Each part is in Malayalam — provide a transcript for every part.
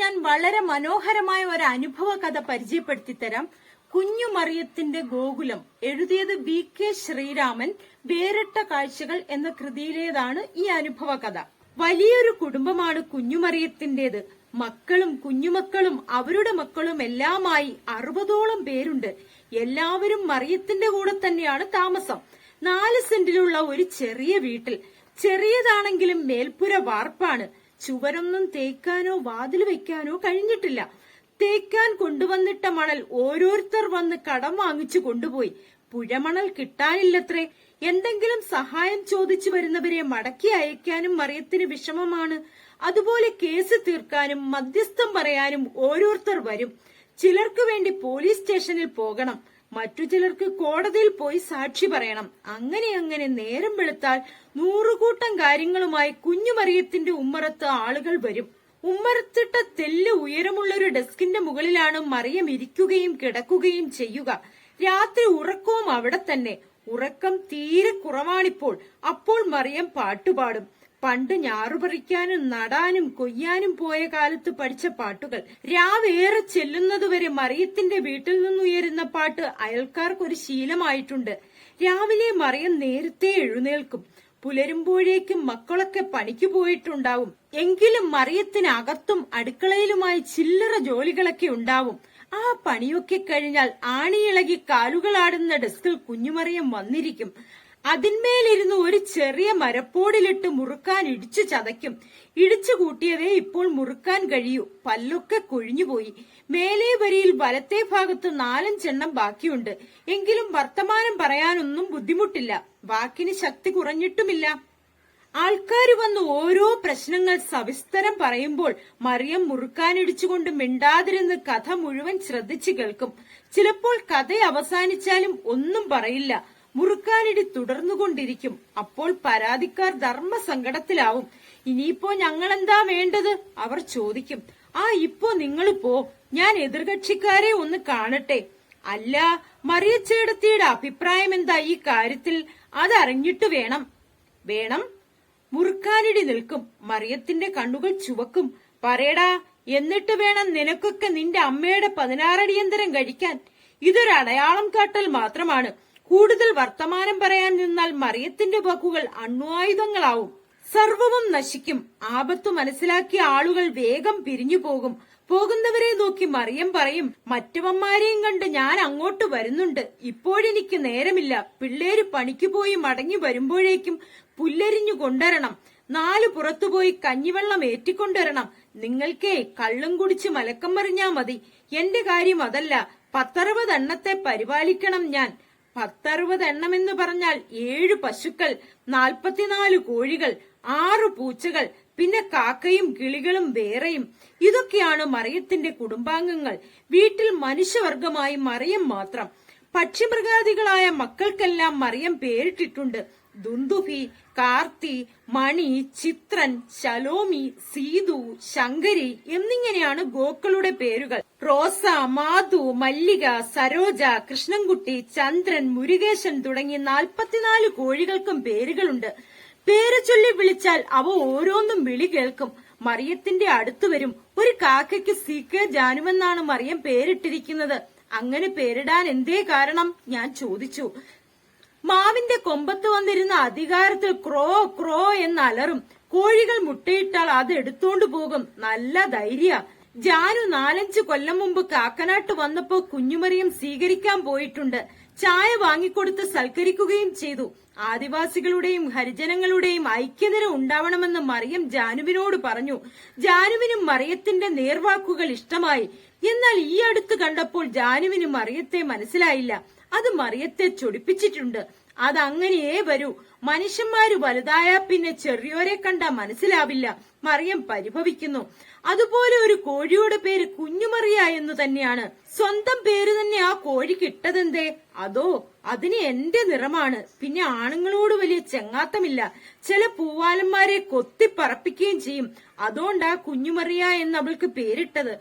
ഞാൻ വളരെ മനോഹരമായ ഒരു അനുഭവ കഥ പരിചയപ്പെടുത്തി തരാം. കുഞ്ഞു മറിയത്തിന്റെ ഗോകുലം. എഴുതിയത് VK ശ്രീരാമൻ. വേറിട്ട കാഴ്ചകൾ എന്ന കൃതിയിലേതാണ് ഈ അനുഭവ കഥ. വലിയൊരു കുടുംബമാണ് കുഞ്ഞുമറിയത്തിന്റേത്. മക്കളും കുഞ്ഞുമക്കളും അവരുടെ മക്കളും എല്ലാമായി 60ഓളം പേരുണ്ട്. എല്ലാവരും മറിയത്തിന്റെ കൂടെ തന്നെയാണ് താമസം. 4 സെന്റിലുള്ള ഒരു ചെറിയ വീട്ടിൽ. ചെറിയതാണെങ്കിലും മേൽപ്പുര വാർപ്പാണ്. ചുവരൊന്നും തേക്കാനോ വാതിൽ വെക്കാനോ കഴിഞ്ഞിട്ടില്ല. തേക്കാൻ കൊണ്ടുവന്നിട്ട മണൽ ഓരോരുത്തർ വന്ന് കടം വാങ്ങിച്ചു കൊണ്ടുപോയി. പുഴമണൽ കിട്ടാനില്ലത്രേ. എന്തെങ്കിലും സഹായം ചോദിച്ചു വരുന്നവരെ മടക്കി അയക്കാനും മറിയത്തിന് വിഷമമാണ്. അതുപോലെ കേസ് തീർക്കാനും മധ്യസ്ഥം പറയാനും ഓരോരുത്തർ വരും. ചിലർക്ക് വേണ്ടി പോലീസ് സ്റ്റേഷനിൽ പോകണം, മറ്റു ചിലർക്ക് കോടതിയിൽ പോയി സാക്ഷി പറയണം. അങ്ങനെ നേരം വെളുത്താൽ 100 കൂട്ടം കാര്യങ്ങളുമായി കുഞ്ഞുമറിയത്തിന്റെ ഉമ്മറത്ത് ആളുകൾ വരും. ഉമ്മറത്തിട്ട തെല്ല് ഉയരമുള്ളൊരു ഡെസ്കിന്റെ മുകളിലാണ് മറിയം ഇരിക്കുകയും കിടക്കുകയും ചെയ്യുക. രാത്രി ഉറക്കവും അവിടെ തന്നെ. ഉറക്കം തീരെ കുറവാണിപ്പോൾ. അപ്പോൾ മറിയം പാട്ടുപാടും. പണ്ട് ഞാറുപറിക്കാനും നടാനും കൊയ്യാനും പോയ കാലത്ത് പഠിച്ച പാട്ടുകൾ. രാവേറെ ചെല്ലുന്നതുവരെ മറിയത്തിന്റെ വീട്ടിൽ നിന്നുയരുന്ന പാട്ട് അയൽക്കാർക്കൊരു ശീലമായിട്ടുണ്ട്. രാവിലെ മറിയം നേരത്തെ എഴുന്നേൽക്കും. പുലരുമ്പോഴേക്കും മക്കളൊക്കെ പണിക്ക് പോയിട്ടുണ്ടാവും. എങ്കിലും മറിയത്തിന് അകത്തും അടുക്കളയിലുമായി ചില്ലറ ജോലികളൊക്കെ ഉണ്ടാവും. ആ പണിയൊക്കെ കഴിഞ്ഞാൽ ആണിയിളകി കാലുകളാടുന്ന ഡെസ്കിൽ കുഞ്ഞുമറിയം വന്നിരിക്കും. അതിന്മേലിരുന്ന് ഒരു ചെറിയ മരപ്പോടിലിട്ട് മുറുക്കാൻ ഇടിച്ചു ചതയ്ക്കും. ഇടിച്ചു കൂട്ടിയതേ ഇപ്പോൾ മുറുക്കാൻ കഴിയൂ. പല്ലൊക്കെ കൊഴിഞ്ഞുപോയി. മേലേ വരിയിൽ വലത്തെ ഭാഗത്ത് 4-5 എണ്ണം ബാക്കിയുണ്ട്. എങ്കിലും വർത്തമാനം പറയാനൊന്നും ബുദ്ധിമുട്ടില്ല. വാക്കിന് ശക്തി കുറഞ്ഞിട്ടുമില്ല. ആൾക്കാര് വന്ന് ഓരോ പ്രശ്നങ്ങൾ സവിസ്തരം പറയുമ്പോൾ മറിയം മുറുക്കാനിടിച്ചുകൊണ്ട് മിണ്ടാതിരുന്ന് കഥ മുഴുവൻ ശ്രദ്ധിച്ചു കേൾക്കും. ചിലപ്പോൾ കഥ അവസാനിച്ചാലും ഒന്നും പറയില്ല. മുറുക്കാനിടി തുടർന്നുകൊണ്ടിരിക്കും. അപ്പോൾ പരാതിക്കാർ ധർമ്മസങ്കടത്തിലാവും. ഇനിയിപ്പോ ഞങ്ങളെന്താ വേണ്ടത് അവർ ചോദിക്കും. ഇപ്പോ നിങ്ങള് പോ, ഞാൻ എതിർകക്ഷിക്കാരെ ഒന്ന് കാണട്ടെ. അല്ല, മറിയച്ചേടത്തിയുടെ അഭിപ്രായം എന്താ ഈ കാര്യത്തിൽ? അതറിഞ്ഞിട്ട് വേണം. മുറുക്കാനിടി നിൽക്കും. മറിയത്തിന്റെ കണ്ണുകൾ ചുവക്കും. പറയടാ, എന്നിട്ട് വേണം നിനക്കൊക്കെ നിന്റെ അമ്മയുടെ 16 അടിയന്തരം കഴിക്കാൻ. ഇതൊരു അടയാളം കാട്ടൽ മാത്രമാണ്. കൂടുതൽ വർത്തമാനം പറയാൻ നിന്നാൽ മറിയത്തിന്റെ വാക്കുകൾ അണ്വായുധങ്ങളാവും. സർവവും നശിക്കും. ആപത്ത് മനസ്സിലാക്കിയ ആളുകൾ വേഗം പിരിഞ്ഞു പോകും. പോകുന്നവരെ നോക്കി മറിയം പറയും, മറ്റവന്മാരെയും കണ്ട് ഞാൻ അങ്ങോട്ട് വരുന്നുണ്ട്. ഇപ്പോഴെനിക്ക് നേരമില്ല. പിള്ളേര് പണിക്ക് പോയി മടങ്ങി വരുമ്പോഴേക്കും പുല്ലരിഞ്ഞു കൊണ്ടുവരണം. 4 പുറത്തുപോയി കഞ്ഞിവെള്ളം ഏറ്റിക്കൊണ്ടുവരണം. നിങ്ങൾക്കേ കള്ളും കുടിച്ച് മലക്കം മറിഞ്ഞാ മതി. എന്റെ കാര്യം അതല്ല. 10-60 എണ്ണത്തെ പരിപാലിക്കണം ഞാൻ. 10-60 എണ്ണമെന്ന് പറഞ്ഞാൽ 7 പശുക്കൾ, 44 കോഴികൾ, 6 പൂച്ചകൾ, പിന്നെ കാക്കയും കിളികളും വേറെയും. ഇതൊക്കെയാണ് മറിയത്തിന്റെ കുടുംബാംഗങ്ങൾ. വീട്ടിൽ മനുഷ്യവർഗമായി മറിയം മാത്രം. പക്ഷിമൃഗാദികളായ മക്കൾക്കെല്ലാം മറിയം പേരിട്ടിട്ടുണ്ട്. ദുന്ദുഭി, കാർത്തി, മണി, ചിത്രൻ, ശലോമി, സീതു, ശങ്കരി എന്നിങ്ങനെയാണ് ഗോക്കളുടെ പേരുകൾ. റോസ, മാധു, മല്ലിക, സരോജ, കൃഷ്ണൻകുട്ടി, ചന്ദ്രൻ, മുരുകേശൻ തുടങ്ങി 44 കോഴികൾക്കും പേരുകളുണ്ട്. പേര് ചൊല്ലി വിളിച്ചാൽ അവ ഓരോന്നും വിളി കേൾക്കും. മറിയത്തിന്റെ അടുത്തു വരും. ഒരു കാക്കയ്ക്ക് CK ജാനുവെന്നാണ് മറിയം പേരിട്ടിരിക്കുന്നത്. അങ്ങനെ പേരിടാൻ എന്തേ കാരണം ഞാൻ ചോദിച്ചു. മാവിന്റെ കൊമ്പത്ത് വന്നിരുന്ന അധികാരത്തിൽ ക്രോ ക്രോ എന്നലറും. കോഴികൾ മുട്ടയിട്ടാൽ അത് എടുത്തോണ്ടു പോകും. നല്ല ധൈര്യ. ജാനു 4-5 കൊല്ലം മുമ്പ് കാക്കനാട്ട് വന്നപ്പോ കുഞ്ഞുമറിയം സ്വീകരിക്കാൻ പോയിട്ടുണ്ട്. ചായ വാങ്ങിക്കൊടുത്ത് സൽക്കരിക്കുകയും ചെയ്തു. ആദിവാസികളുടെയും ഹരിജനങ്ങളുടെയും ഐക്യനിര ഉണ്ടാവണമെന്ന് മറിയം ജാനുവിനോട് പറഞ്ഞു. ജാനുവിനും മറിയത്തിന്റെ നേർവാക്കുകൾ ഇഷ്ടമായി. എന്നാൽ ഈ അടുത്ത് കണ്ടപ്പോൾ ജാനുവിന് മറിയത്തെ മനസ്സിലായില്ല. അത് മറിയത്തെ ചൊടിപ്പിച്ചിട്ടുണ്ട്. അതങ്ങനെയേ വരൂ. മനുഷ്യന്മാര് വലുതായാ പിന്നെ ചെറിയോരെ കണ്ടാ മനസ്സിലാവില്ല. മറിയം പരിഭവിക്കുന്നു. അതുപോലെ ഒരു കോഴിയുടെ പേര് കുഞ്ഞുമറിയ എന്ന് തന്നെയാണ്. സ്വന്തം പേര് തന്നെ ആ കോഴിക്ക് ഇട്ടതെന്തേ? അതോ അതിന് എന്റെ നിറമാണ്. പിന്നെ ആണുങ്ങളോട് വലിയ ചെങ്ങാത്തമില്ല. ചില പൂവാലന്മാരെ കൊത്തിപ്പറപ്പിക്കുകയും ചെയ്യും. അതുകൊണ്ടാ കുഞ്ഞുമറിയ എന്ന് അവൾക്ക് പേരിട്ടത്.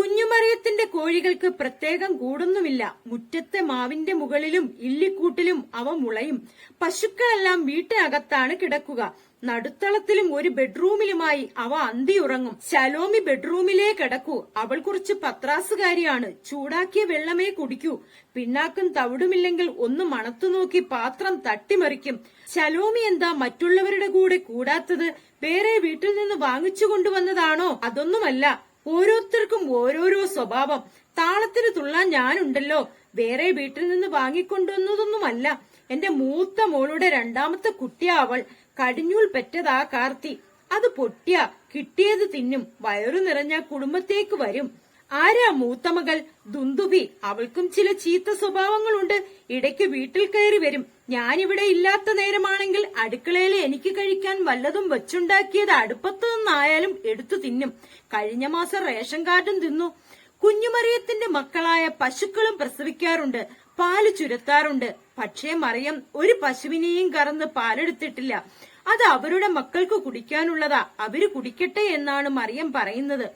കുഞ്ഞുമറിയത്തിന്റെ കോഴികൾക്ക് പ്രത്യേകം കൂടൊന്നുമില്ല. മുറ്റത്തെ മാവിന്റെ മുകളിലും ഇല്ലിക്കൂട്ടിലും അവ മുളയും. പശുക്കളെല്ലാം വീട്ടിനകത്താണ് കിടക്കുക. നടുത്തളത്തിലും ഒരു ബെഡ്റൂമിലുമായി അവ അന്തിയുറങ്ങും. ശലോമി ബെഡ്റൂമിലേ കിടക്കൂ. അവൾ കുറച്ച് പത്രാസുകാരിയാണ്. ചൂടാക്കിയ വെള്ളമേ കുടിക്കൂ. പിന്നാക്കും തവിടുമില്ലെങ്കിൽ ഒന്ന് മണത്തുനോക്കി പാത്രം തട്ടിമറിക്കും. ശലോമി എന്താ മറ്റുള്ളവരുടെ കൂടെ കൂടാത്തത്? വേറെ വീട്ടിൽ നിന്ന് വാങ്ങിച്ചു കൊണ്ടുവന്നതാണോ? അതൊന്നുമല്ല. ഓരോരുത്തർക്കും ഓരോരോ സ്വഭാവം. താളത്തിന് തുള്ളാൻ ഞാനുണ്ടല്ലോ. വേറെ വീട്ടിൽ നിന്ന് വാങ്ങിക്കൊണ്ടുവന്നതൊന്നുമല്ല. എന്റെ മൂത്ത മോളുടെ രണ്ടാമത്തെ കുട്ടിയാ അവൾ. കടിഞ്ഞൂൽ പെറ്റതാ കാർത്തി. അത് പൊട്ടിയ കിട്ടിയത് തിന്നും. വയറു നിറഞ്ഞ കുടുംബത്തേക്ക് വരും. ആരാ മൂത്തമകൾ? ദുന്ദുബി. അവൾക്കും ചില ചീത്ത സ്വഭാവങ്ങളുണ്ട്. ഇടയ്ക്ക് വീട്ടിൽ കയറി വരും. ഞാനിവിടെ ഇല്ലാത്ത നേരമാണെങ്കിൽ അടുക്കളയിൽ എനിക്ക് കഴിക്കാൻ വല്ലതും വെച്ചുണ്ടാക്കിയത് അടുപ്പത്തു നിന്നായാലും എടുത്തു തിന്നും. കഴിഞ്ഞ മാസം റേഷൻ കാർഡും തിന്നു. കുഞ്ഞുമറിയത്തിന്റെ മക്കളായ പശുക്കളും പ്രസവിക്കാറുണ്ട്, പാല് ചുരത്താറുണ്ട്. പക്ഷേ മറിയം ഒരു പശുവിനെയും കറന്ന് പാലെടുത്തിട്ടില്ല. അത് അവരുടെ മക്കൾക്ക് കുടിക്കാനുള്ളതാ. അവര് കുടിക്കട്ടെ എന്നാണ് മറിയം പറയുന്നത്.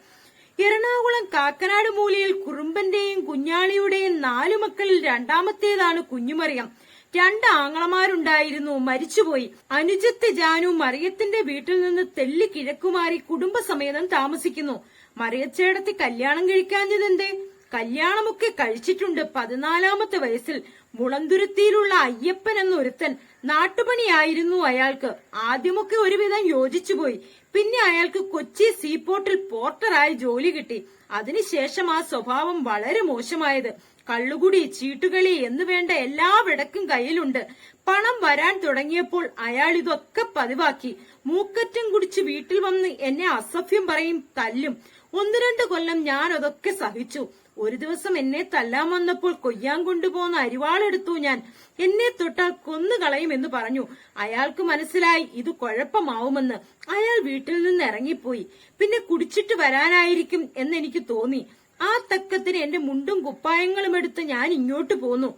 എറണാകുളം കാക്കനാട് മൂലയിൽ കുറുമ്പന്റെയും കുഞ്ഞാളിയുടെയും 4 മക്കളിൽ രണ്ടാമത്തേതാണ് കുഞ്ഞുമറിയം. 2 ആങ്ങളമാരുണ്ടായിരുന്നു, മരിച്ചുപോയി. അനുജത്തെ ജാനു മറിയത്തിന്റെ വീട്ടിൽ നിന്ന് തെല്ലി കിഴക്കുമാറി കുടുംബസമേതം താമസിക്കുന്നു. മറിയച്ചേടത്തി കല്യാണം കഴിക്കാഞ്ഞതെന്തേ? കല്യാണമൊക്കെ കഴിച്ചിട്ടുണ്ട്. 14ാമത്തെ വയസ്സിൽ. മുളന്തുരുത്തിയിലുള്ള അയ്യപ്പൻ എന്നൊരുത്തൻ. നാട്ടുപണിയായിരുന്നു അയാൾക്ക്. ആദ്യമൊക്കെ ഒരുവിധം യോജിച്ചുപോയി. പിന്നെ അയാൾക്ക് കൊച്ചി സീപോർട്ടിൽ പോർട്ടറായി ജോലി കിട്ടി. അതിനുശേഷം ആ സ്വഭാവം വളരെ മോശമായത്. കള്ളുകുടി, ചീട്ടുകളി എന്ന് വേണ്ട എല്ലാ വിടക്കും കയ്യിലുണ്ട്. പണം വരാൻ തുടങ്ങിയപ്പോൾ അയാൾ ഇതൊക്കെ പതിവാക്കി. മൂക്കറ്റം കുടിച്ച് വീട്ടിൽ വന്ന് എന്നെ അസഭ്യം പറയും, തല്ലും. 1-2 കൊല്ലം ഞാൻ അതൊക്കെ സഹിച്ചു. ഒരു ദിവസം എന്നെ തല്ലാൻ വന്നപ്പോൾ കൊയ്യാൻ കൊണ്ടുപോകുന്ന അരിവാളെടുത്തു ഞാൻ. എന്നെ തൊട്ടാൽ കൊന്നുകളയുമെന്ന് പറഞ്ഞു. അയാൾക്ക് മനസ്സിലായി ഇത് കുഴപ്പമാവുമെന്ന്. അയാൾ വീട്ടിൽ നിന്ന് ഇറങ്ങിപ്പോയി. പിന്നെ കുടിച്ചിട്ട് വരാനായിരിക്കും എന്നെനിക്ക് തോന്നി. ആ തക്കത്തിന് എന്റെ മുണ്ടും കുപ്പായങ്ങളും എടുത്ത് ഞാൻ ഇങ്ങോട്ട് പോന്നു.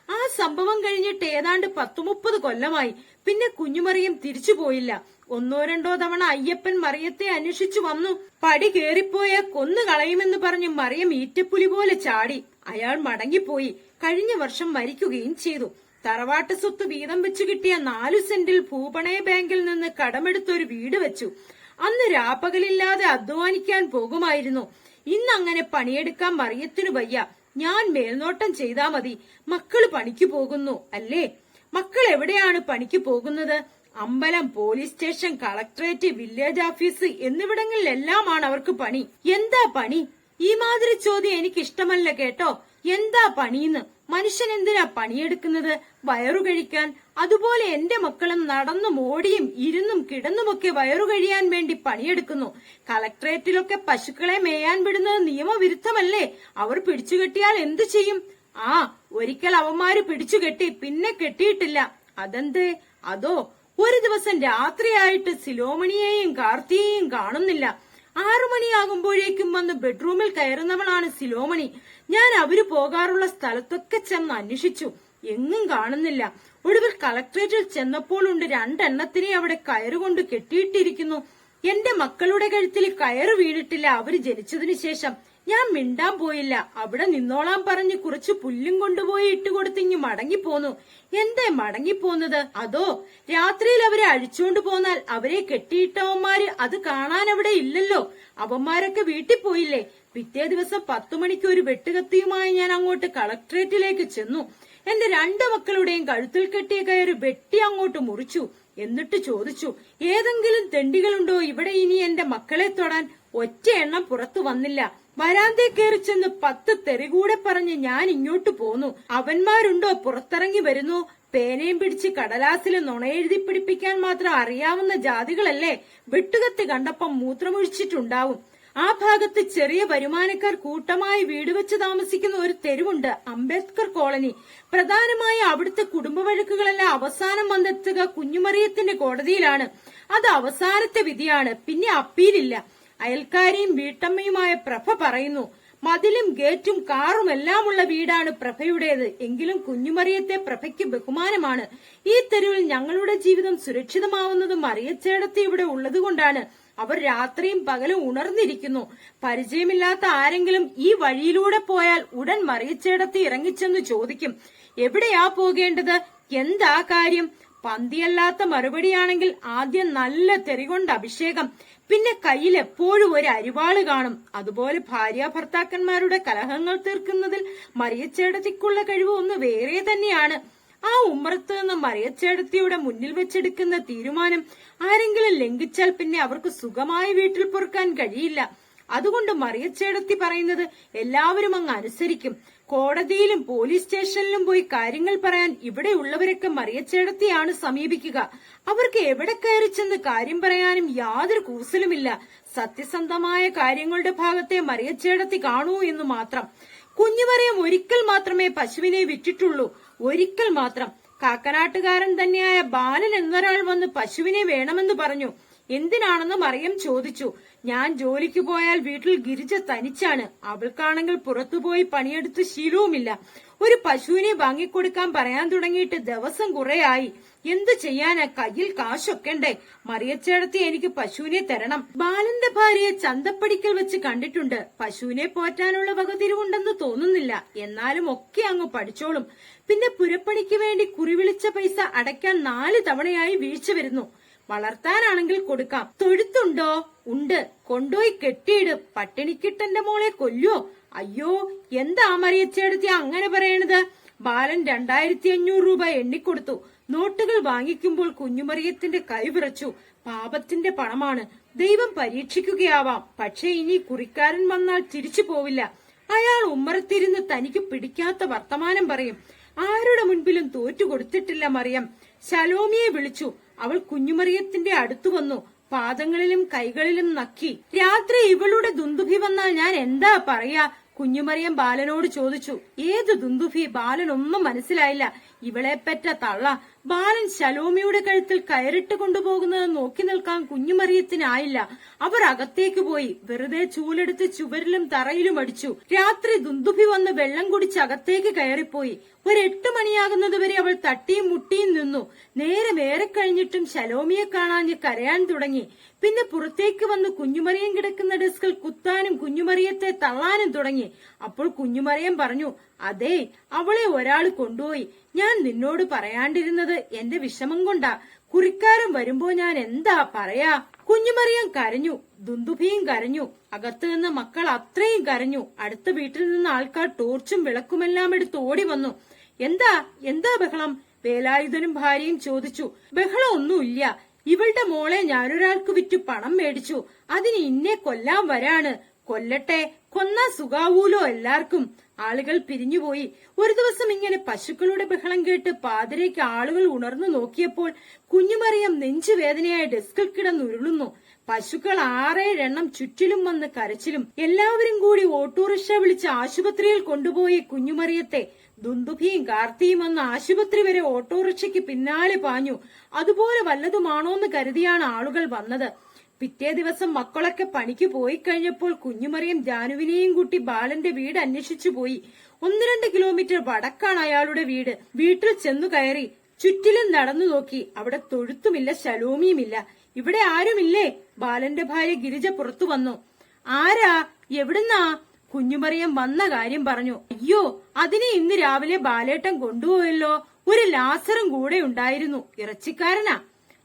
ആ സംഭവം കഴിഞ്ഞിട്ട് ഏതാണ്ട് 10-30 കൊല്ലമായി. പിന്നെ കുഞ്ഞുമറിയം തിരിച്ചു പോയില്ല. 1-2 തവണ അയ്യപ്പൻ മറിയത്തെ അന്വേഷിച്ചു വന്നു. പടി കേറിപ്പോയ കൊന്നു കളയുമെന്ന് പറഞ്ഞ് മറിയം ഈറ്റപ്പുലി പോലെ ചാടി. അയാൾ മടങ്ങിപ്പോയി. കഴിഞ്ഞ വർഷം മരിക്കുകയും ചെയ്തു. തറവാട്ട് സ്വത്ത് വീതം വെച്ചു കിട്ടിയ 4 സെന്റിൽ ഭൂപണയ ബാങ്കിൽ നിന്ന് കടമെടുത്തൊരു വീട് വെച്ചു. അന്ന് രാപ്പകലില്ലാതെ അധ്വാനിക്കാൻ പോകുമായിരുന്നു. ഇന്നങ്ങനെ പണിയെടുക്കാൻ മറിയത്തിനു വയ്യ. ഞാൻ മേൽനോട്ടം ചെയ്താ മതി. മക്കള് പണിക്ക് പോകുന്നു അല്ലേ? മക്കൾ എവിടെയാണ് പണിക്ക് പോകുന്നത്? അമ്പലം, police station, collectorate, village office എന്നിവിടങ്ങളിലെല്ലാമാണ് അവർക്ക് പണി. എന്താ പണി? ഈ മാതിരി ചോദ്യം എനിക്കിഷ്ടമല്ല കേട്ടോ. എന്താ പണിന്ന്? മനുഷ്യൻ എന്തിനാ പണിയെടുക്കുന്നത്? വയറു കഴിക്കാൻ. അതുപോലെ എന്റെ മക്കളും നടന്നും ഓടിയും ഇരുന്നും കിടന്നുമൊക്കെ വയറു കഴിയാൻ വേണ്ടി പണിയെടുക്കുന്നു. കളക്ടറേറ്റിലൊക്കെ പശുക്കളെ മേയാൻ വിടുന്നത് നിയമവിരുദ്ധമല്ലേ? അവർ പിടിച്ചുകെട്ടിയാൽ എന്തു ചെയ്യും? ഒരിക്കൽ അവന്മാര് പിടിച്ചുകെട്ടി, പിന്നെ കെട്ടിയിട്ടില്ല. അതെന്തേ? അതോ, ഒരു ദിവസം രാത്രിയായിട്ട് സിലോമണിയെയും കാർത്തിയെയും കാണുന്നില്ല. 6 മണിയാകുമ്പോഴേക്കും വന്ന് ബെഡ്റൂമിൽ കയറുന്നവളാണ് സിലോമണി. ഞാൻ അവര് പോകാറുള്ള സ്ഥലത്തൊക്കെ ചെന്ന് അന്വേഷിച്ചു. എങ്ങും കാണുന്നില്ല. ഒടുവിൽ കളക്ടറേറ്റിൽ ചെന്നപ്പോൾ ഉണ്ട് 2 എണ്ണത്തിനെ അവിടെ കയറുകൊണ്ട് കെട്ടിയിട്ടിരിക്കുന്നു. എന്റെ മക്കളുടെ കഴുത്തിൽ കയറ് വീണിട്ടില്ല അവര് ജനിച്ചതിനു ശേഷം. ഞാൻ മിണ്ടാൻ പോയില്ല. അവിടെ നിന്നോളാൻ പറഞ്ഞ് കുറച്ച് പുല്ലും കൊണ്ടുപോയി ഇട്ടുകൊടുത്തിങ്ങി മടങ്ങിപ്പോന്നു. എന്തേ മടങ്ങിപ്പോന്നത്? അതോ, രാത്രിയിൽ അവരെ അഴിച്ചുകൊണ്ട് പോന്നാൽ അവരെ കെട്ടിയിട്ടവന്മാര് അത് കാണാൻ അവിടെ ഇല്ലല്ലോ. അവന്മാരൊക്കെ വീട്ടിൽ പോയില്ലേ? പിറ്റേ ദിവസം 10 മണിക്ക് ഒരു വെട്ടുകത്തിയുമായി ഞാൻ അങ്ങോട്ട് കളക്ടറേറ്റിലേക്ക് ചെന്നു. എന്റെ 2 മക്കളുടെയും കഴുത്തിൽ കെട്ടിയ കയറ് വെട്ടി അങ്ങോട്ട് മുറിച്ചു. എന്നിട്ട് ചോദിച്ചു, ഏതെങ്കിലും തെണ്ടികളുണ്ടോ ഇവിടെ ഇനി എന്റെ മക്കളെ തൊടാൻ? ഒറ്റ എണ്ണം പുറത്തു വന്നില്ല. വരാന്തേ കയറി ചെന്ന് 10 തെറി കൂടെ പറഞ്ഞ് ഞാൻ ഇങ്ങോട്ട് പോന്നു. അവന്മാരുണ്ടോ പുറത്തിറങ്ങി വരുന്നു? പേനയും പിടിച്ച് കടലാസിൽ നുണയെഴുതി പിടിപ്പിക്കാൻ മാത്രം അറിയാവുന്ന ജാതികളല്ലേ? വെട്ടുകത്തി കണ്ടപ്പം മൂത്രമൊഴിച്ചിട്ടുണ്ടാവും. ആ ഭാഗത്ത് ചെറിയ വരുമാനക്കാർ കൂട്ടമായി വീട് വെച്ച് താമസിക്കുന്ന ഒരു തെരുവുണ്ട്, അംബേദ്കർ കോളനി. പ്രധാനമായ അവിടുത്തെ കുടുംബ വഴക്കുകളെല്ലാം അവസാനം വന്നെത്തുക കുഞ്ഞുമറിയത്തിന്റെ കോടതിയിലാണ്. അത് അവസാനത്തെ വിധിയാണ്. പിന്നെ അപ്പീലില്ല. അയൽക്കാരിയും വീട്ടമ്മയുമായ പ്രഭ പറയുന്നു, മതിലും ഗേറ്റും കാറും എല്ലാമുള്ള വീടാണ് പ്രഭയുടേത്. എങ്കിലും കുഞ്ഞുമറിയത്തെ പ്രഭയ്ക്ക് ബഹുമാനമാണ്. ഈ തെരുവിൽ ഞങ്ങളുടെ ജീവിതം സുരക്ഷിതമാവുന്നത് മറിയച്ചേടത്തി ഇവിടെ ഉള്ളതുകൊണ്ടാണ്. അവർ രാത്രിയും പകലും ഉണർന്നിരിക്കുന്നു. പരിചയമില്ലാത്ത ആരെങ്കിലും ഈ വഴിയിലൂടെ പോയാൽ ഉടൻ മറിയച്ചേടത്തി ഇറങ്ങിച്ചെന്ന് ചോദിക്കും, എവിടെയാ പോകേണ്ടത്, എന്താ കാര്യം? പന്തിയല്ലാത്ത മറുപടിയാണെങ്കിൽ ആദ്യം നല്ല തെറികൊണ്ട് അഭിഷേകം, പിന്നെ കയ്യിൽ എപ്പോഴും ഒരു അരിവാള് കാണും. അതുപോലെ ഭാര്യ ഭർത്താക്കന്മാരുടെ കലഹങ്ങൾ തീർക്കുന്നതിൽ മറിയച്ചേടത്തിക്കുള്ള കഴിവ് ഒന്ന് വേറെ തന്നെയാണ്. ആ ഉമ്മറത്ത് നിന്ന് മറിയച്ചേടത്തിയുടെ മുന്നിൽ വെച്ചെടുക്കുന്ന തീരുമാനം ആരെങ്കിലും ലംഘിച്ചാൽ പിന്നെ അവർക്ക് സുഖമായി വീട്ടിൽ പൊറുക്കാൻ കഴിയില്ല. അതുകൊണ്ട് മറിയച്ചേടത്തി പറയുന്നത് എല്ലാവരും അങ്ങ് അനുസരിക്കും. കോടതിയിലും പോലീസ് സ്റ്റേഷനിലും പോയി കാര്യങ്ങൾ പറയാൻ ഇവിടെയുള്ളവരൊക്കെ മറിയച്ചേടത്തിയാണ് സമീപിക്കുക. അവർക്ക് എവിടെ കയറി ചെന്ന് കാര്യം പറയാനും യാതൊരു കൂസലുമില്ല. സത്യസന്ധമായ കാര്യങ്ങളുടെ ഭാഗത്തെ മറിയച്ചേടത്തി കാണൂ എന്ന് മാത്രം. കുഞ്ഞുമറിയം ഒരിക്കൽ മാത്രമേ പശുവിനെ വിറ്റിട്ടുള്ളൂ, ഒരിക്കൽ മാത്രം. കാക്കനാട്ടുകാരൻ തന്നെയായ ബാലൻ എന്നൊരാൾ വന്ന് പശുവിനെ വേണമെന്ന് പറഞ്ഞു. എന്തിനാണെന്ന് മറിയം ചോദിച്ചു. ഞാൻ ജോലിക്ക് പോയാൽ വീട്ടിൽ ഗിരിജ തനിച്ചാണ്. അവൾക്കാണെങ്കിൽ പുറത്തുപോയി പണിയെടുത്ത് ശീലവുമില്ല. ഒരു പശുവിനെ വാങ്ങിക്കൊടുക്കാൻ പറയാൻ തുടങ്ങിയിട്ട് ദിവസം കുറേയായി. എന്തു ചെയ്യാനാ, കയ്യിൽ കാശൊക്കെണ്ടേ? മറിയച്ചേടത്തി എനിക്ക് പശുവിനെ തരണം. ബാലന്റെ ഭാര്യയെ ചന്തപ്പടിക്കൽ വെച്ച് കണ്ടിട്ടുണ്ട്. പശുവിനെ പോറ്റാനുള്ള വകതിരിവുണ്ടെന്ന് തോന്നുന്നില്ല. എന്നാലും ഒക്കെ അങ്ങ് പഠിച്ചോളും. പിന്നെ പുരപ്പണിക്ക് വേണ്ടി കുറിവിളിച്ച പൈസ അടയ്ക്കാൻ 4 തവണയായി വീഴ്ച വരുന്നു. വളർത്താനാണെങ്കിൽ കൊടുക്കാം. തൊഴുത്തുണ്ടോ? ഉണ്ട്. കൊണ്ടുപോയി കെട്ടിയിട്. പട്ടിണിക്കിട്ടെന്റെ മോളെ കൊല്ലോ. അയ്യോ, എന്താ മറിയച്ചേടത്തി അങ്ങനെ പറയണത്? ബാലൻ 2500 രൂപ എണ്ണിക്കൊടുത്തു. നോട്ടുകൾ വാങ്ങിക്കുമ്പോൾ കുഞ്ഞുമറിയത്തിന്റെ കൈ വിറച്ചു. പാപത്തിന്റെ പണമാണ്. ദൈവം പരീക്ഷിക്കുകയാവാം. പക്ഷേ ഇനി കുറിക്കാരൻ വന്നാൽ തിരിച്ചു പോവില്ല. അയാൾ ഉമ്മറത്തിരുന്ന് തനിക്ക് പിടിക്കാത്ത വർത്തമാനം പറയും. ആരുടെ മുൻപിലും തോറ്റു കൊടുത്തിട്ടില്ല മറിയം. ശലോമിയെ വിളിച്ചു. അവൾ കുഞ്ഞുമറിയത്തിന്റെ അടുത്തു വന്നു. പാദങ്ങളിലും കൈകളിലും നക്കി. രാത്രി ഇവളുടെ ദുന്ദുഭി വന്നാൽ ഞാൻ എന്താ പറയാ? കുഞ്ഞുമറിയം ബാലനോട് ചോദിച്ചു. ഏത് ദുന്ദുഭി? ബാലനൊന്നും മനസ്സിലായില്ല. ഇവളെ പെറ്റ തള്ള. ബാലൻ ശലോമിയുടെ കഴുത്തിൽ കയറിട്ട് കൊണ്ടുപോകുന്നത് നോക്കി നിൽക്കാൻ കുഞ്ഞുമറിയത്തിനായില്ല. അവർ അകത്തേക്ക് പോയി. വെറുതെ ചൂലെടുത്ത് ചുവരിലും തറയിലും അടിച്ചു. രാത്രി ദുന്ദുഭി വന്ന് വെള്ളം കുടിച്ച് അകത്തേക്ക് കയറിപ്പോയി. ഒരു 8 മണിയാകുന്നതുവരെ അവൾ തട്ടിയും മുട്ടിയും നിന്നു. നേരം ഏറെ കഴിഞ്ഞിട്ടും ശലോമിയെ കാണാഞ്ഞ് കരയാൻ തുടങ്ങി. പിന്നെ പുറത്തേക്ക് വന്ന് കുഞ്ഞുമറിയം കിടക്കുന്ന ഡെസ്കിൽ കുത്താനും കുഞ്ഞുമറിയത്തെ തള്ളാനും തുടങ്ങി. അപ്പോൾ കുഞ്ഞുമറിയം പറഞ്ഞു, അതെ, അവളെ ഒരാൾ കൊണ്ടുപോയി. ഞാൻ നിന്നോട് പറയാണ്ടിരുന്നത് എന്റെ വിഷമം കൊണ്ടാ. കുറിക്കാരൻ വരുമ്പോ ഞാൻ എന്താ പറയാ? കുഞ്ഞുമറിയം കരഞ്ഞു. ദുന്ദുഭിയും കരഞ്ഞു. അകത്തു നിന്ന് മക്കൾ അത്രയും കരഞ്ഞു. അടുത്ത വീട്ടിൽ നിന്ന് ആൾക്കാർ ടോർച്ചും വിളക്കുമെല്ലാം എടുത്ത് ഓടി വന്നു. എന്താ ബഹളം? വേലായുധനും ഭാര്യയും ചോദിച്ചു. ബഹളം ഒന്നുമില്ല. ഇവളുടെ മോളെ ഞാനൊരാൾക്ക് വിറ്റു പണം മേടിച്ചു. അതിന് ഇന്നെ കൊല്ലാൻ വരാണ്. കൊല്ലട്ടെ, കൊന്നാ സുഖാവൂലോ എല്ലാവർക്കും. ആളുകൾ പിരിഞ്ഞുപോയി. ഒരു ദിവസം ഇങ്ങനെ പശുക്കളുടെ ബഹളം കേട്ട് പാതിരയ്ക്ക് ആളുകൾ ഉണർന്നു നോക്കിയപ്പോൾ കുഞ്ഞുമറിയം നെഞ്ചുവേദനയായി ഡെസ്കിൽ കിടന്നുരുളുന്നു. പശുക്കൾ 6-7 എണ്ണം ചുറ്റിലും വന്ന് കരച്ചിലും. എല്ലാവരും കൂടി ഓട്ടോറിക്ഷ വിളിച്ച് ആശുപത്രിയിൽ കൊണ്ടുപോയി കുഞ്ഞുമറിയത്തെ. ദുന്ദുഭിയും കാർത്തിയും വന്ന് ആശുപത്രി വരെ ഓട്ടോറിക്ഷയ്ക്ക് പിന്നാലെ പാഞ്ഞു. അതുപോലെ വല്ലതുമാണോന്ന് കരുതിയാണ് ആളുകൾ വന്നത്. പിറ്റേ ദിവസം മക്കളൊക്കെ പണിക്ക് പോയി കഴിഞ്ഞപ്പോൾ കുഞ്ഞുമറിയം ജാനുവിനെയും കൂട്ടി ബാലന്റെ വീട് അന്വേഷിച്ചു പോയി. 1-2 കിലോമീറ്റർ വടക്കാണ് അയാളുടെ വീട്. വീട്ടിൽ ചെന്നു കയറി. ചുറ്റിലും നടന്നു നോക്കി. അവിടെ തൊഴുത്തുമില്ല, ശലോമിയുമില്ല. ഇവിടെ ആരുമില്ലേ? ബാലന്റെ ഭാര്യ ഗിരിജ പുറത്തു വന്നു. ആരാ? എവിടുന്നാ? കുഞ്ഞുമറിയം വന്ന കാര്യം പറഞ്ഞു. അയ്യോ, അതിനെ ഇന്ന് രാവിലെ ബാലേട്ടൻ കൊണ്ടുപോയല്ലോ. ഒരു ലാസറും കൂടെ ഉണ്ടായിരുന്നു. ഇറച്ചിക്കാരനാ.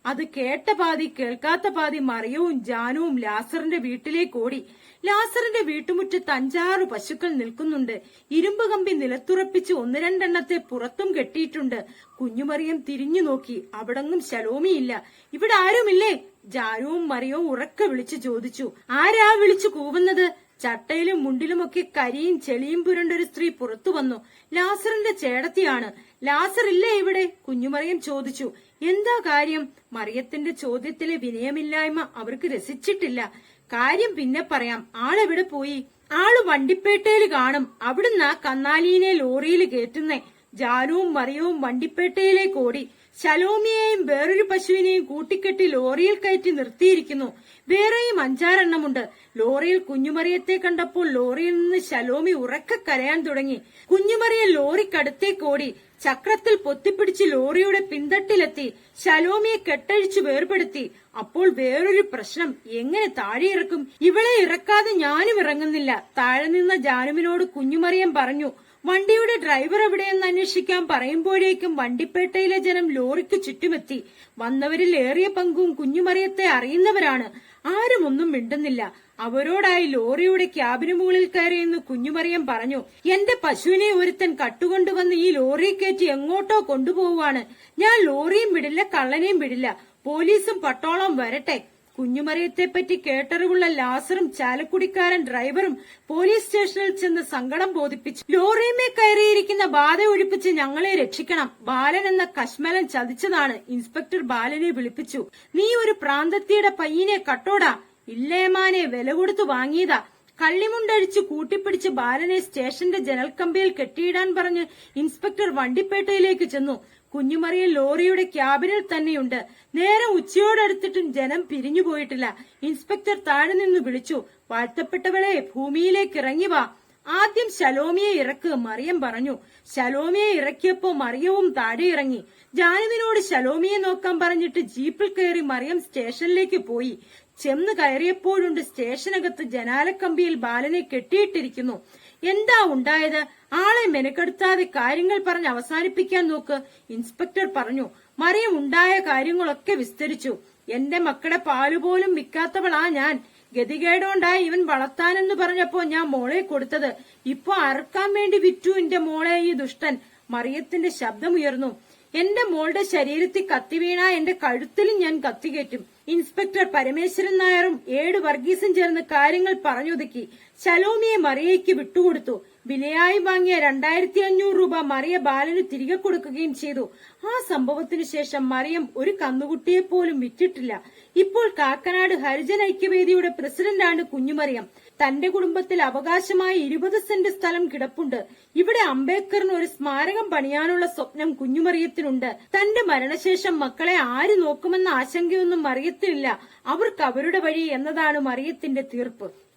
അത് കേട്ട പാതി കേൾക്കാത്ത പാതി മറിയവും ജാനുവും ലാസറിന്റെ വീട്ടിലേക്ക് ഓടി. ലാസറിന്റെ വീട്ടുമുറ്റത്ത് 5-6 പശുക്കൾ നിൽക്കുന്നുണ്ട്. ഇരുമ്പ് കമ്പി നിലത്തുറപ്പിച്ച് 1-2 എണ്ണത്തെ പുറത്തും കെട്ടിയിട്ടുണ്ട്. കുഞ്ഞുമറിയം തിരിഞ്ഞു നോക്കി. അവിടെങ്ങും ശലോമിയില്ല. ഇവിടെ ആരുമില്ലേ? ജാനുവും മറിയവും ഉറക്കെ വിളിച്ചു ചോദിച്ചു. ആരാ വിളിച്ചു കൂവുന്നത്? ചട്ടയിലും മുണ്ടിലുമൊക്കെ കരിയും ചെളിയും പുരണ്ടൊരു സ്ത്രീ പുറത്തു വന്നു. ലാസറിന്റെ ചേടത്തിയാണ്. ലാസർ ഇല്ലേ ഇവിടെ? കുഞ്ഞുമറിയം ചോദിച്ചു. എന്താ കാര്യം? മറിയത്തിന്റെ ചോദ്യത്തിലെ വിനയമില്ലായ്മ അവർക്ക് രസിച്ചിട്ടില്ല. കാര്യം പിന്നെ പറയാം. ആളെവിടെ പോയി? ആള് വണ്ടിപ്പേട്ടയില് കാണും. അവിടുന്ന് കന്നാലീനെ ലോറിയിൽ കയറ്റുന്നേ. ജാനുവും മറിയവും വണ്ടിപ്പേട്ടയിലേക്ക് ഓടി. ശലോമിയെയും വേറൊരു പശുവിനെയും കൂട്ടിക്കെട്ടി ലോറിയിൽ കയറ്റി നിർത്തിയിരിക്കുന്നു. വേറെയും 5-6 ലോറിയിൽ കുഞ്ഞുമറിയത്തെ കണ്ടപ്പോൾ ലോറിയിൽ നിന്ന് ശലോമി ഉറക്കെ കരയാൻ തുടങ്ങി. കുഞ്ഞുമറിയൻ ലോറിക്കടുത്തേക്കോടി ചക്രത്തിൽ പൊത്തിപ്പിടിച്ച് ലോറിയുടെ പിന്തട്ടിലെത്തി ശലോമിയെ കെട്ടഴിച്ചു വേർപെടുത്തി. അപ്പോൾ വേറൊരു പ്രശ്നം, എങ്ങനെ താഴെ ഇറക്കും? ഇവളെ ഇറക്കാതെ ഞാനും ഇറങ്ങുന്നില്ല. താഴെ നിന്ന ജാനുവിനോട് കുഞ്ഞുമറിയൻ പറഞ്ഞു. വണ്ടിയുടെ ഡ്രൈവർ എവിടെയെന്ന് അന്വേഷിക്കാൻ പറയുമ്പോഴേക്കും വണ്ടിപ്പേട്ടയിലെ ജനം ലോറിക്ക് ചുറ്റുമെത്തി. വന്നവരിൽ ഏറിയ പങ്കും കുഞ്ഞുമറിയത്തെ അറിയുന്നവരാണ്. ആരും ഒന്നും മിണ്ടുന്നില്ല. അവരോടായി ലോറിയുടെ ക്യാബിന് മുകളിൽ കയറിയെന്ന് കുഞ്ഞുമറിയം പറഞ്ഞു. എന്റെ പശുവിനെ ഒരുത്തൻ കട്ടുകൊണ്ടുവന്ന് ഈ ലോറി കയറ്റി എങ്ങോട്ടോ കൊണ്ടുപോവാണ്. ഞാൻ ലോറിയും വിടില്ല, കള്ളനെയും വിടില്ല. പോലീസും പട്ടോളവും വരട്ടെ. കുഞ്ഞുമറിയത്തെപ്പറ്റി കേട്ടറിവുള്ള ലാസറും ചാലക്കുടിക്കാരൻ ഡ്രൈവറും പോലീസ് സ്റ്റേഷനിൽ ചെന്ന് സങ്കടം ബോധിപ്പിച്ചു. ലോറിയമേ കയറിയിരിക്കുന്ന ബാധ ഒഴിപ്പിച്ച് ഞങ്ങളെ രക്ഷിക്കണം. ബാലൻ എന്ന കശ്മലൻ ചതിച്ചതാണ്. ഇൻസ്പെക്ടർ ബാലനെ വിളിപ്പിച്ചു. നീ ഒരു പ്രാന്തത്തിയുടെ പയ്യനെ കട്ടോടാ. ഇല്ലേമാനെ വില കൊടുത്തു വാങ്ങിയതാ. കള്ളിമുണ്ടഴിച്ചു കൂട്ടിപ്പിടിച്ച് ബാലനെ സ്റ്റേഷന്റെ ജനൽക്കമ്പിയിൽ കെട്ടിയിടാൻ പറഞ്ഞ് ഇൻസ്പെക്ടർ വണ്ടിപ്പേട്ടയിലേക്ക് ചെന്നു. കുഞ്ഞുമറിയൻ ലോറിയുടെ ക്യാബിനിൽ തന്നെയുണ്ട്. നേരം ഉച്ചയോടടുത്തിട്ടും ജനം പിരിഞ്ഞുപോയിട്ടില്ല. ഇൻസ്പെക്ടർ താഴെ നിന്ന് വിളിച്ചു. വാഴ്ത്തപ്പെട്ടവളെ, ഭൂമിയിലേക്ക് ഇറങ്ങി വാ. ആദ്യം ശലോമിയെ ഇറക്ക്, മറിയം പറഞ്ഞു. ശലോമിയെ ഇറക്കിയപ്പോ മറിയവും താഴെ ഇറങ്ങി. ജാനുവിനോട് ശലോമിയെ നോക്കാൻ പറഞ്ഞിട്ട് ജീപ്പിൽ കയറി മറിയം സ്റ്റേഷനിലേക്ക് പോയി. ചെന്ന് കയറിയപ്പോഴുണ്ട് സ്റ്റേഷനകത്ത് ജനാലക്കമ്പിയിൽ ബാലനെ കെട്ടിയിട്ടിരിക്കുന്നു. എന്താ ഉണ്ടായത്? ആളെ മെനക്കെടുത്താതെ കാര്യങ്ങൾ പറഞ്ഞ് അവസാനിപ്പിക്കാൻ നോക്ക്, ഇൻസ്പെക്ടർ പറഞ്ഞു. മറിയം ഉണ്ടായ കാര്യങ്ങളൊക്കെ വിസ്തരിച്ചു. എന്റെ മക്കളുടെ പാലുപോലും വിൽക്കാത്തവളാ ഞാൻ. ഗതികേടോണ്ടായി ഇവൻ വളർത്താനെന്ന് പറഞ്ഞപ്പോ ഞാൻ മോളെ കൊടുത്തത്. ഇപ്പൊ അറക്കാൻ വേണ്ടി വിറ്റു എന്റെ മോളെ ഈ ദുഷ്ടൻ. മറിയത്തിന്റെ ശബ്ദമുയർന്നു. എന്റെ മോളുടെ ശരീരത്തിൽ കത്തിവീണ എന്റെ കഴുത്തിലും ഞാൻ കത്തികേറ്റും. ഇൻസ്പെക്ടർ പരമേശ്വരൻ നായരും 7 വർഗീസും ചേർന്ന് കാര്യങ്ങൾ പറഞ്ഞൊതുക്കി. ശലോമിയെ മറിയയ്ക്ക് വിട്ടുകൊടുത്തു. വിലയായി വാങ്ങിയ 2500 രൂപ മറിയ ബാലന് തിരികെ കൊടുക്കുകയും ചെയ്തു. ആ സംഭവത്തിനു ശേഷം മറിയം ഒരു കന്നുകുട്ടിയെ പോലും വിറ്റിട്ടില്ല. ഇപ്പോൾ കാക്കനാട് ഹരിജൻ ഐക്യവേദിയുടെ പ്രസിഡന്റാണ് കുഞ്ഞുമറിയം. തന്റെ കുടുംബത്തിൽ അവകാശമായി 20 സെന്റ് സ്ഥലം കിടപ്പുണ്ട്. ഇവിടെ അംബേദ്കറിന് ഒരു സ്മാരകം പണിയാനുള്ള സ്വപ്നം കുഞ്ഞുമറിയത്തിനുണ്ട്. തന്റെ മരണശേഷം മക്കളെ ആര് നോക്കുമെന്ന ആശങ്കയൊന്നും മറിയത്തിനില്ല. അവർക്ക് അവരുടെ വഴി എന്നതാണ് മറിയത്തിന്റെ തീർപ്പ്.